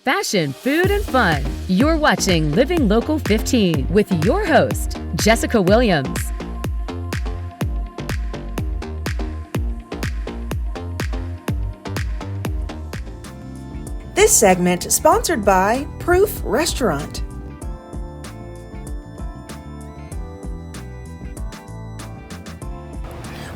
fashion, food, and fun. You're watching Living Local 15 with your host, Jessica Williams. This segment is sponsored by Proof Restaurant.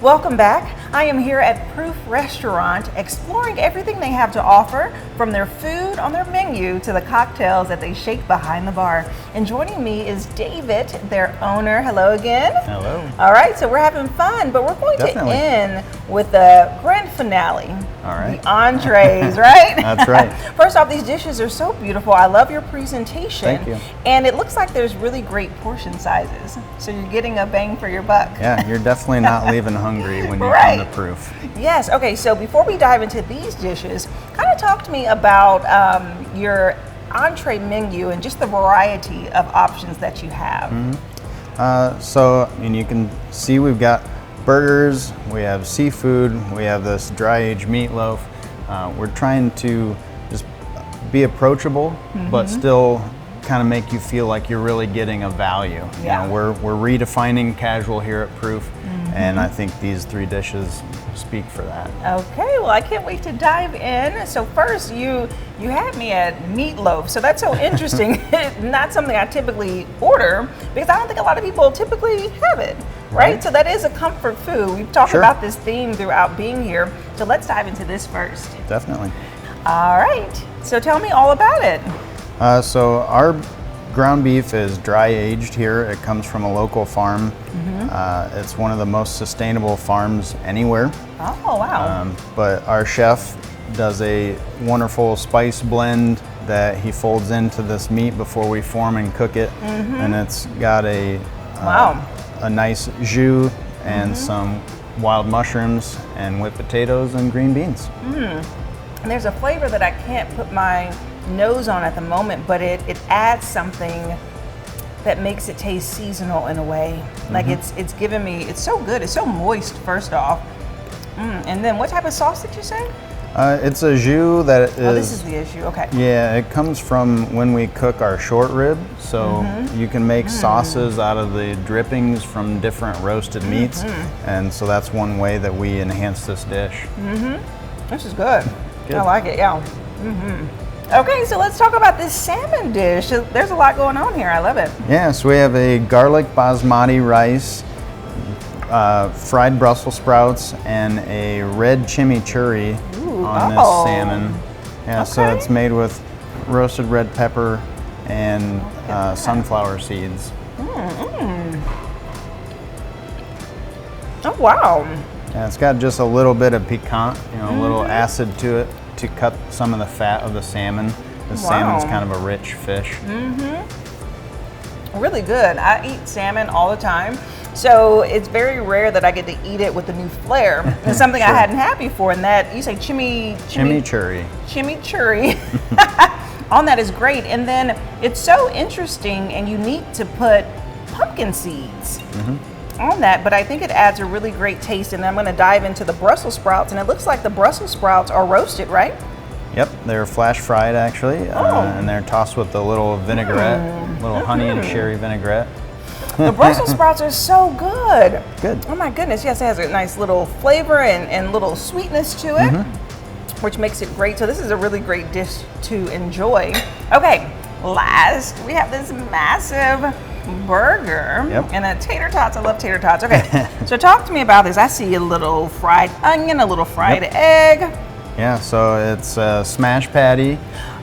Welcome back. I am here at Proof Restaurant exploring everything they have to offer, from their food on their menu to the cocktails that they shake behind the bar. And joining me is David, their owner. Hello again. Hello. All right, so we're having fun, but we're going to end with the grand finale. All right. The entrees, right? That's right. First off, these dishes are so beautiful. I love your presentation. Thank you. And it looks like there's really great portion sizes. So you're getting a bang for your buck. Yeah, you're definitely not leaving hungry when you Right. come to Proof. Yes. Okay, so before we dive into these dishes, kind of talk to me about your entree menu and just the variety of options that you have. You can see we've got burgers, we have seafood, we have this dry aged meatloaf. We're trying to just be approachable, but still kind of make you feel like you're really getting a value. Yeah. You know, we're redefining casual here at Proof, and I think these three dishes speak for that. Okay, well, I can't wait to dive in. So first, you had me at meatloaf. So that's so interesting. Not something I typically order because I don't think a lot of people typically have it, right? So that is a comfort food. We've talked about this theme throughout being here. So let's dive into this first. Definitely. All right. So tell me all about it. So our ground beef is dry aged here. It comes from a local farm. It's one of the most sustainable farms anywhere. Oh, wow. But our chef does a wonderful spice blend that he folds into this meat before we form and cook it. And it's got a nice jus and some wild mushrooms and whipped potatoes and green beans. And there's a flavor that I can't put my nose on at the moment, but it adds something that makes it taste seasonal in a way. Like it's giving me, it's so good. It's so moist, first off. And then what type of sauce did you say? It's a jus that is... Oh, this is the issue, okay. Yeah, it comes from when we cook our short rib. So you can make sauces out of the drippings from different roasted meats. And so that's one way that we enhance this dish. This is good. Good. I like it, yeah. Okay, so let's talk about this salmon dish. There's a lot going on here. I love it. Yeah, so we have a garlic basmati rice, fried Brussels sprouts, and a red chimichurri on this salmon. Yeah, so it's made with roasted red pepper and sunflower seeds. Oh, wow. Yeah, it's got just a little bit of piquant, a little acid to it to cut some of the fat of the salmon. The salmon's kind of a rich fish. Really good. I eat salmon all the time, so it's very rare that I get to eat it with a new flair. It's something I hadn't had before, and that, you say Chimichurri. Chimichurri on that is great. And then it's so interesting and unique to put pumpkin seeds on that, but I think it adds a really great taste. And I'm going to dive into the Brussels sprouts, and it looks like the Brussels sprouts are roasted, right? Yep, they're flash fried actually, and they're tossed with a little vinaigrette, little honey and sherry vinaigrette. The Brussels sprouts are so good. Good. Oh my goodness, yes, it has a nice little flavor and little sweetness to it, which makes it great. So this is a really great dish to enjoy. Okay, last we have this massive burger and a tater tots. I love tater tots. Okay, so talk to me about this. I see a little fried onion, a little fried egg. Yeah, so it's a smash patty.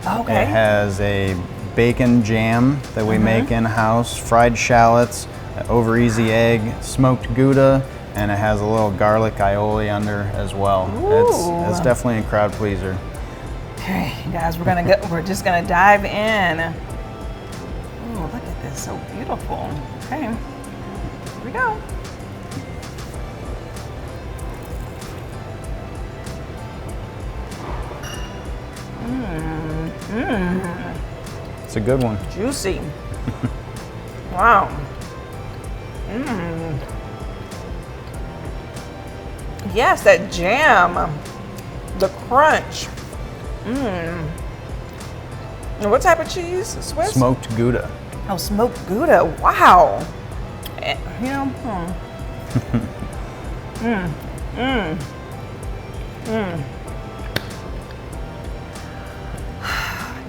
Okay. It has a bacon jam that we make in-house, fried shallots, over easy egg, smoked Gouda, and it has a little garlic aioli under as well. It's definitely a crowd pleaser. Okay, guys, we're just gonna dive in. Ooh, look at this, so beautiful. Okay, here we go. It's a good one. Juicy. Wow. Yes, that jam, the crunch. And what type of cheese? Swiss? Smoked Gouda. Oh, smoked Gouda. Wow. You know,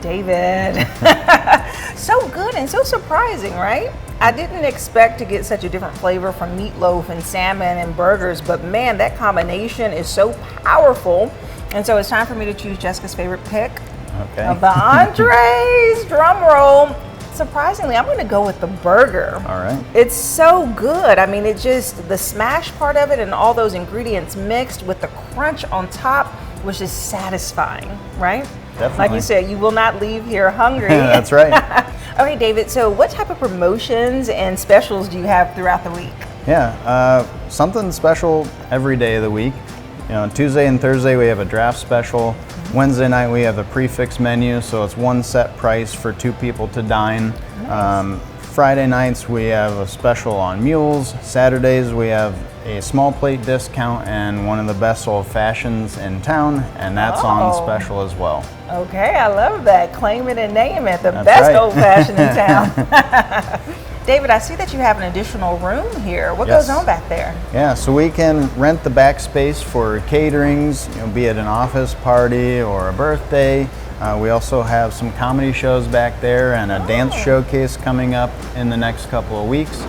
David. So good and so surprising, right? I didn't expect to get such a different flavor from meatloaf and salmon and burgers, but man, that combination is so powerful. And so it's time for me to choose Jessica's favorite pick of the entrees. Drum roll. Surprisingly, I'm going to go with the burger. All right. It's so good. I mean, it just, the smash part of it and all those ingredients mixed with the crunch on top was just satisfying, right? Definitely. Like you said, you will not leave here hungry. That's right. Okay, David, so what type of promotions and specials do you have throughout the week? Yeah, something special every day of the week. You know, Tuesday and Thursday we have a draft special. Wednesday night we have a prefix menu, so it's one set price for 2 people to dine. Nice. Friday nights we have a special on mules. Saturdays we have a small plate discount and one of the best old fashions in town, and that's on special as well. Okay, I love that. Claim it and name it. The That's best right. old fashioned in town. David, I see that you have an additional room here. What Yes. goes on back there? Yeah, so we can rent the back space for caterings, you know, be it an office party or a birthday. We also have some comedy shows back there and a dance showcase coming up in the next couple of weeks.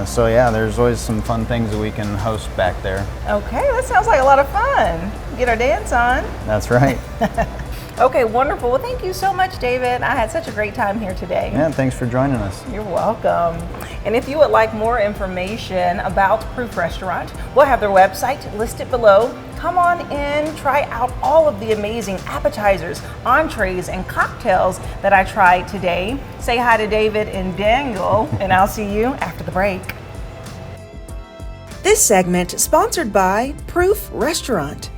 So yeah, there's always some fun things that we can host back there. Okay, that sounds like a lot of fun. Get our dance on. That's right. Okay, wonderful. Well, thank you so much, David. I had such a great time here today. Yeah, thanks for joining us. You're welcome. And if you would like more information about Proof Restaurant, we'll have their website listed below. Come on in, try out all of the amazing appetizers, entrees, and cocktails that I tried today. Say hi to David and Daniel, and I'll see you after the break. This segment is sponsored by Proof Restaurant.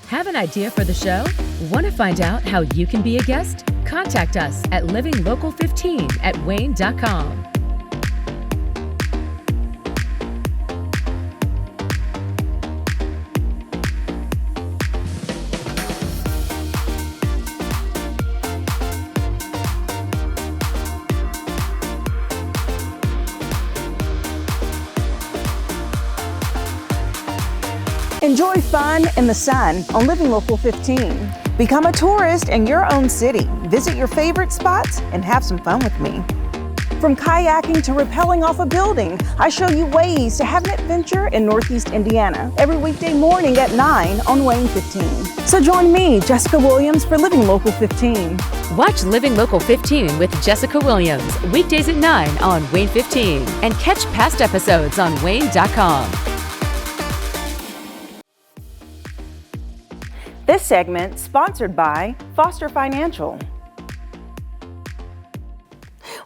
Have an idea for the show? Want to find out how you can be a guest? Contact us at livinglocal15@wayne.com. Enjoy fun in the sun on Living Local 15. Become a tourist in your own city. Visit your favorite spots and have some fun with me. From kayaking to rappelling off a building, I show you ways to have an adventure in Northeast Indiana every weekday morning at 9 on Wayne 15. So join me, Jessica Williams, for Living Local 15. Watch Living Local 15 with Jessica Williams weekdays at 9 on Wayne 15 and catch past episodes on wayne.com. This segment sponsored by Foster Financial.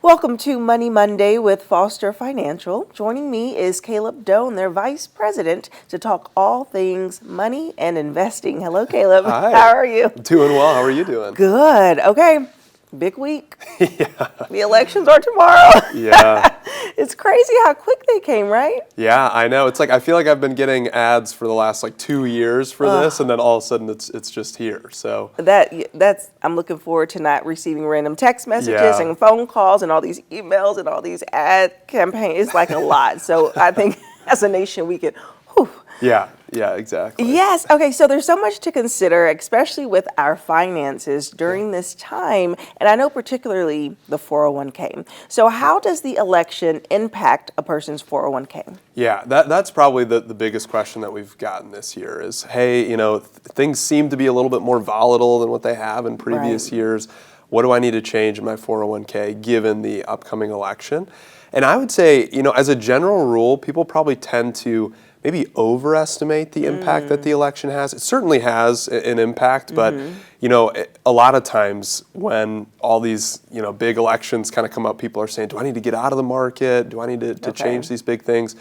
Welcome to Money Monday with Foster Financial. Joining me is Caleb Doan, their Vice President, to talk all things money and investing. Hello, Caleb. Hi. How are you? Doing well. How are you doing? Good. Okay. Big week. Yeah. The elections are tomorrow. Yeah. It's crazy how quick they came, right? Yeah, I know. It's like I feel like I've been getting ads for the last 2 years for this, and then all of a sudden it's just here. So That's I'm looking forward to not receiving random text messages Yeah. and phone calls and all these emails and all these ad campaigns. It's like a lot. So I think as a nation we could. Whew. yeah, exactly. Yes. Okay. So there's so much to consider, especially with our finances during this time. And I know particularly the 401k. So how does the election impact a person's 401k? Yeah, that's probably the biggest question that we've gotten this year is, hey, things seem to be a little bit more volatile than what they have in previous years. What do I need to change in my 401k given the upcoming election? And I would say, as a general rule, people probably tend to maybe overestimate the impact that the election has. It certainly has an impact, but a lot of times when all these big elections kind of come up, people are saying, do I need to get out of the market? Do I need to change these big things?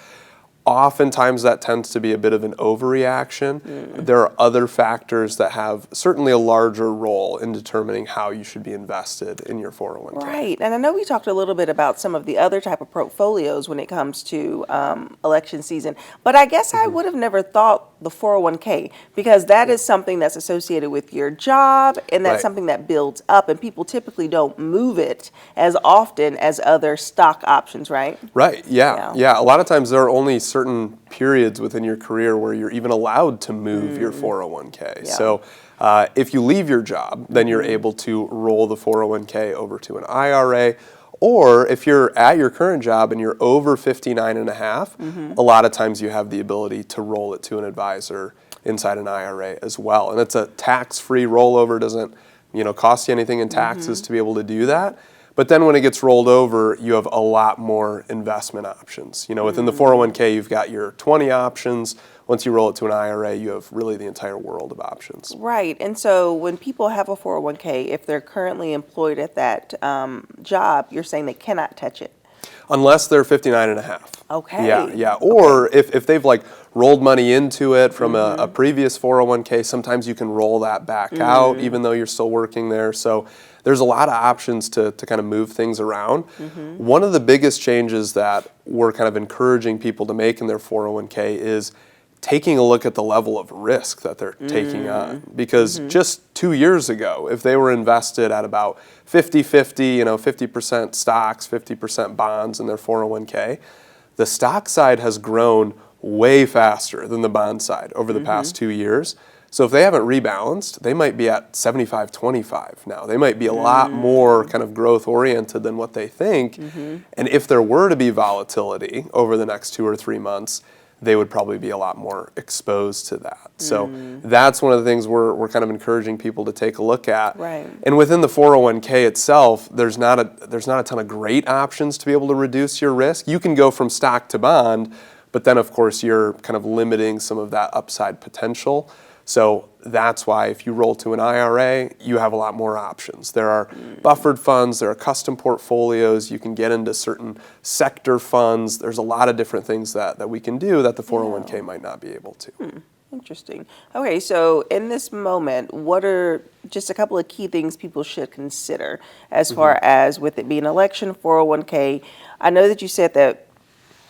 Oftentimes that tends to be a bit of an overreaction. There are other factors that have certainly a larger role in determining how you should be invested in your 401k. Right. And I know we talked a little bit about some of the other type of portfolios when it comes to election season, but I guess I would have never thought the 401k, because that is something that's associated with your job, and that's Right. something that builds up, and people typically don't move it as often as other stock options, right? Right, yeah. A lot of times there are only certain periods within your career where you're even allowed to move your 401k. Yeah. So if you leave your job, then you're able to roll the 401k over to an IRA. Or if you're at your current job and you're over 59 and a half, a lot of times you have the ability to roll it to an advisor inside an IRA as well. And it's a tax-free rollover, doesn't cost you anything in taxes to be able to do that. But then when it gets rolled over, you have a lot more investment options. Within the 401k, you've got your 20 options. Once you roll it to an IRA, you have really the entire world of options. Right. And so when people have a 401k, if they're currently employed at that job, you're saying they cannot touch it. Unless they're 59 and a half. Okay. Yeah. Or if they've rolled money into it from a previous 401k, sometimes you can roll that back out even though you're still working there. So there's a lot of options to kind of move things around. One of the biggest changes that we're kind of encouraging people to make in their 401k is taking a look at the level of risk that they're taking on. Because just 2 years ago, if they were invested at about 50-50, 50% stocks, 50% bonds in their 401k, the stock side has grown way faster than the bond side over the past 2 years. So if they haven't rebalanced, they might be at 75-25 now. They might be a lot more kind of growth oriented than what they think. And if there were to be volatility over the next 2 or 3 months, they would probably be a lot more exposed to that. So that's one of the things we're kind of encouraging people to take a look at. Right. And within the 401k itself, there's not a ton of great options to be able to reduce your risk. You can go from stock to bond, but then of course you're kind of limiting some of that upside potential. So that's why if you roll to an IRA, you have a lot more options. There are buffered funds, there are custom portfolios, you can get into certain sector funds. There's a lot of different things that we can do that the 401k might not be able to. Interesting. Okay, so in this moment, what are just a couple of key things people should consider as far as with it being election, 401k? I know that you said that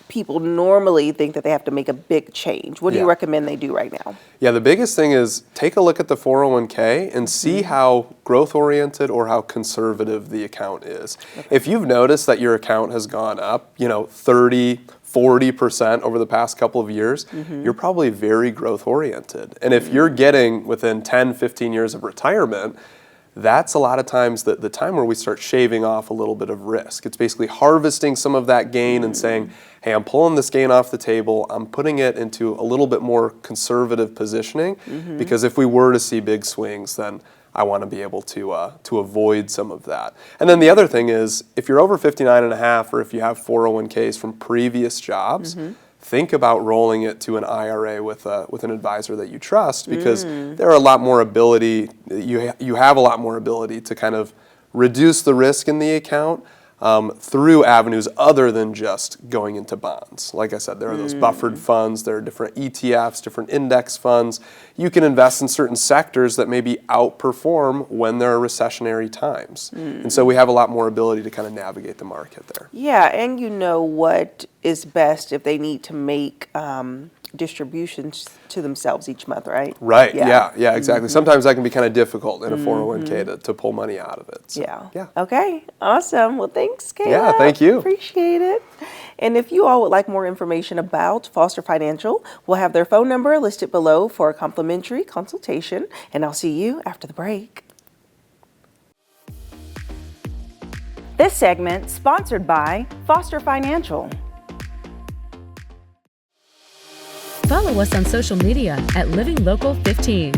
people normally think that they have to make a big change. What do you recommend they do right now? Yeah, the biggest thing is take a look at the 401k and see how growth oriented or how conservative the account is. If you've noticed that your account has gone up, 30-40% over the past couple of years, you're probably very growth oriented. And if you're getting within 10-15 years of retirement, that's a lot of times the time where we start shaving off a little bit of risk. It's basically harvesting some of that gain and saying, hey, I'm pulling this gain off the table, I'm putting it into a little bit more conservative positioning, because if we were to see big swings, then I want to be able to avoid some of that. And then the other thing is, if you're over 59 and a half, or if you have 401ks from previous jobs, think about rolling it to an IRA with an advisor that you trust, because there are a lot more ability, you have a lot more ability to kind of reduce the risk in the account through avenues other than just going into bonds. Like I said, there are those buffered funds, there are different ETFs, different index funds. You can invest in certain sectors that maybe outperform when there are recessionary times. And so we have a lot more ability to kind of navigate the market there. Yeah, and you know what is best if they need to make distributions to themselves each month, right? Right, yeah, exactly. Sometimes that can be kind of difficult in a 401k to pull money out of it. So, yeah. Okay, awesome. Well, thanks, Caleb. Yeah, thank you. Appreciate it. And if you all would like more information about Foster Financial, we'll have their phone number listed below for a complimentary consultation. And I'll see you after the break. This segment sponsored by Foster Financial. Follow us on social media at Living Local 15.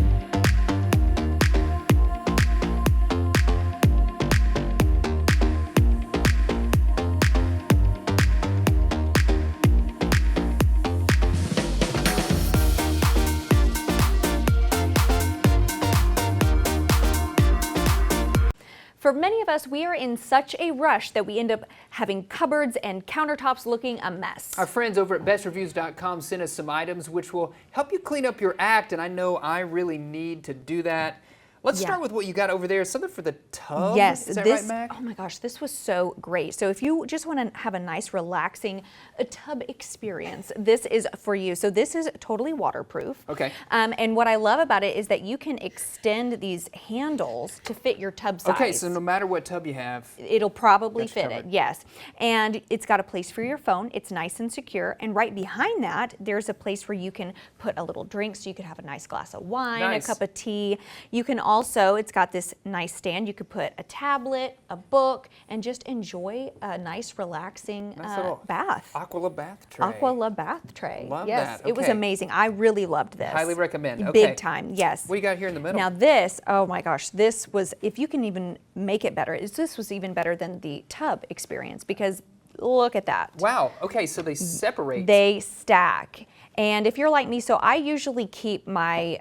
For many of us, we are in such a rush that we end up having cupboards and countertops looking a mess. Our friends over at BestReviews.com sent us some items which will help you clean up your act, and I know I really need to do that. Let's start with what you got over there. Something for the tub. Yes, Is that this, right, Mac? oh my gosh, this was so great. So if you just want to have a nice, relaxing tub experience, this is for you. So this is totally waterproof. Okay. And what I love about it is that you can extend these handles to fit your tub size. Okay, so no matter what tub you have, it'll probably fit covered. it, yes. And it's got a place for your phone. It's nice and secure. And right behind that, there's a place where you can put a little drink, so you could have a nice glass of wine, Nice. a cup of tea. You can also, it's got this nice stand. You could put a tablet, a book, and just enjoy a nice, relaxing little bath. Aqua bath tray. Aqua bath tray. Love yes, that. it was Okay. amazing. I really loved this. Highly recommend. Okay. Big time, yes. What do you got here in the middle? Now this, oh my gosh, this was, if you can even make it better, this was even better than the tub experience, because look at that. Wow. Okay, so they separate. They stack. And if you're like me, so I usually keep my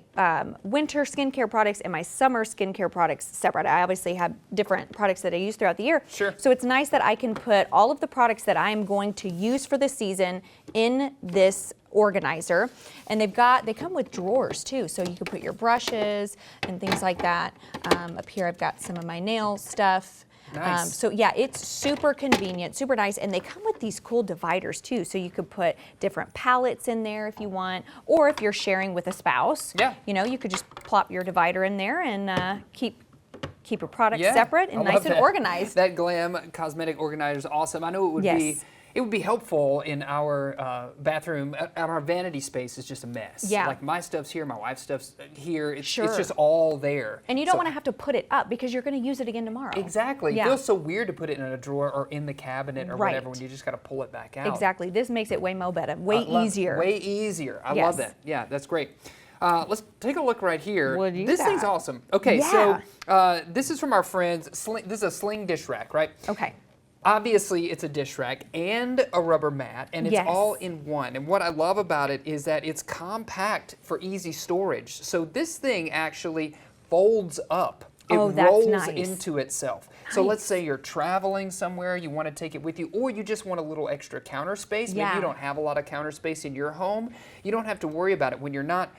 winter skincare products and my summer skincare products separate. I obviously have different products that I use throughout the year. Sure. So it's nice that I can put all of the products that I'm going to use for the season in this organizer. And they come with drawers too, so you can put your brushes and things like that. Up here I've got some of my nail stuff. Nice. So yeah, it's super convenient, super nice, and they come with these cool dividers too, so you could put different palettes in there if you want, or if you're sharing with a spouse, Yeah. you know, you could just plop your divider in there and keep your products Yeah, separate and I nice love and that. organized. That Glam cosmetic organizer is awesome. I know it would Yes. it would be helpful in our bathroom. Our vanity space is just a mess. Yeah. Like my stuff's here, my wife's stuff's here. It's Sure. just all there. And you don't So- want to have to put it up because you're going to use it again tomorrow. Exactly. Yeah. It feels so weird to put it in a drawer or in the cabinet or Right. whatever when you just got to pull it back out. Exactly. This makes it way more better, way easier. Way easier. I Yes. love that. Yeah, that's great. Let's take a look right here. What do you This thing's got? awesome. Okay, Yeah. so this is from our friends. This is a Sling dish rack, right? Okay. Obviously, it's a dish rack and a rubber mat, and it's Yes. all in one. And what I love about it is that it's compact for easy storage. So this thing actually folds up. It Oh, that's rolls nice. into itself. So let's say you're traveling somewhere, you want to take it with you, or you just want a little extra counter space. Maybe Yeah. you don't have a lot of counter space in your home. You don't have to worry about it. When you're not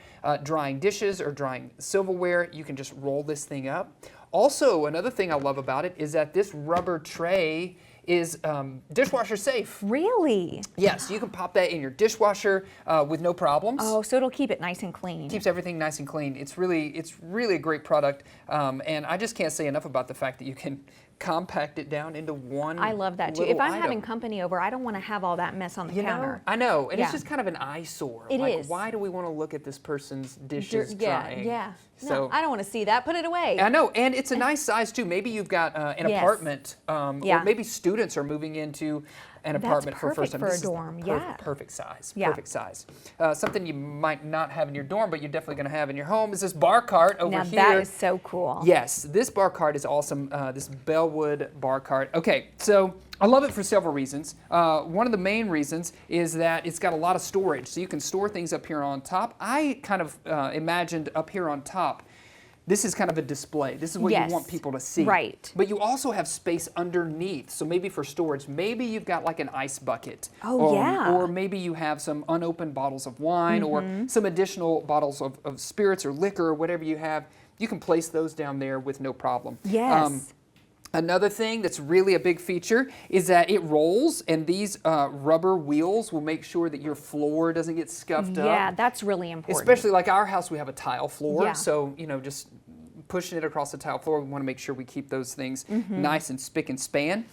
drying dishes or drying silverware, you can just roll this thing up. Also, another thing I love about it is that this rubber tray is dishwasher safe. Really? Yes, you can pop that in your dishwasher with no problems. Oh, so it'll keep it nice and clean. Keeps everything nice and clean. It's really a great product, and I just can't say enough about the fact that you can compact it down into one. I love that too. little If I'm item. having company over, I don't want to have all that mess on the You know, counter. I know, and Yeah. it's just kind of an eyesore. It like, is. Why do we want to look at this person's dishes Yeah, drying? yeah. So No, I don't want to see that. Put it away. I know, and it's a nice size too. Maybe you've got an Yes. apartment, Yeah. or maybe students are moving into an That's apartment for the first perfect time. for a This is the dorm, yeah. Perfect size. Yeah. Perfect size. Something you might not have in your dorm, but you're definitely going to have in your home is this bar cart over Now here. that is so cool. Yes, this bar cart is awesome. This Bellwood bar cart. Okay, so I love it for several reasons. One of the main reasons is that it's got a lot of storage, so you can store things up here on top. I kind of imagined up here on top, this is kind of a display. This is what Yes, you want people to see. right. But you also have space underneath, so maybe for storage. Maybe you've got like an ice bucket. Oh, yeah. Or maybe you have some unopened bottles of wine or some additional bottles of spirits or liquor or whatever you have. You can place those down there with no problem. Yes. Another thing that's really a big feature is that it rolls, and these rubber wheels will make sure that your floor doesn't get scuffed up. Yeah, that's really important. Especially like our house, we have a tile floor, Yeah. so just pushing it across the tile floor, we want to make sure we keep those things nice and spick and span.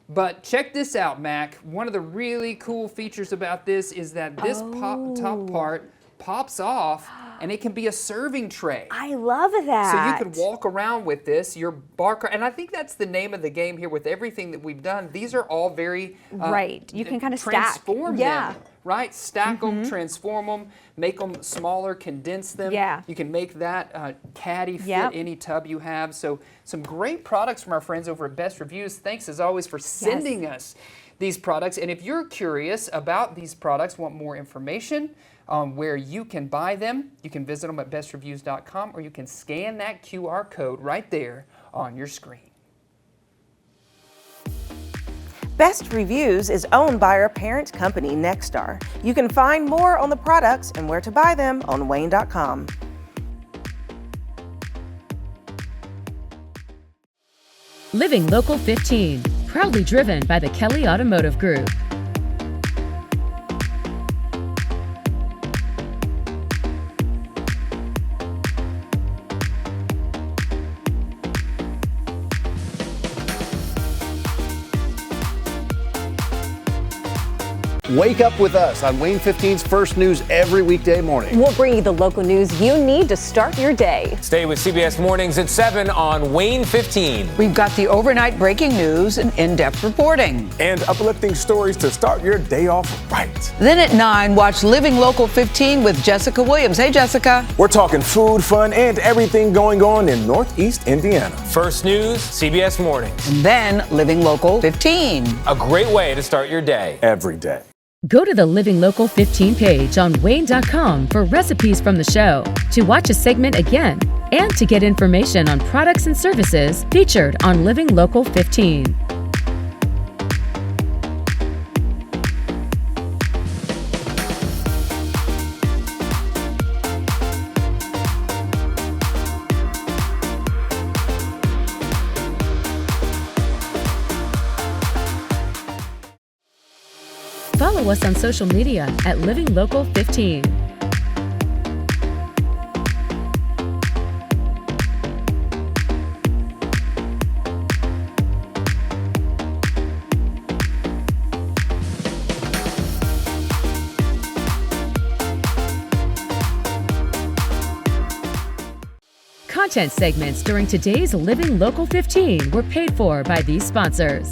But check this out, Mac. One of the really cool features about this is that this top part pops off, and it can be a serving tray. I love that. So you could walk around with this, your bar cart, and I think that's the name of the game here with everything that we've done. These are all very Right. You can kinda stack. transform Yeah. them, right? Stack them, transform them, make them smaller, condense them. Yeah. You can make that caddy fit Yep. any tub you have. So some great products from our friends over at Best Reviews. Thanks as always for sending us these products. And if you're curious about these products, want more information on where you can buy them, you can visit them at bestreviews.com, or you can scan that QR code right there on your screen. Best Reviews is owned by our parent company, Nexstar. You can find more on the products and where to buy them on WANE.com. Living Local 15, proudly driven by the Kelly Automotive Group. Wake up with us on WANE 15's First News every weekday morning. We'll bring you the local news you need to start your day. Stay with CBS Mornings at 7 on WANE 15. We've got the overnight breaking news and in-depth reporting. And uplifting stories to start your day off right. Then at 9, watch Living Local 15 with Jessica Williams. Hey, Jessica. We're talking food, fun, and everything going on in Northeast Indiana. First News, CBS Mornings. And then Living Local 15. A great way to start your day. Every day. Go to the Living Local 15 page on WANE.com for recipes from the show, to watch a segment again, and to get information on products and services featured on Living Local 15. Follow us on social media at Living Local 15. Content segments during today's Living Local 15 were paid for by these sponsors.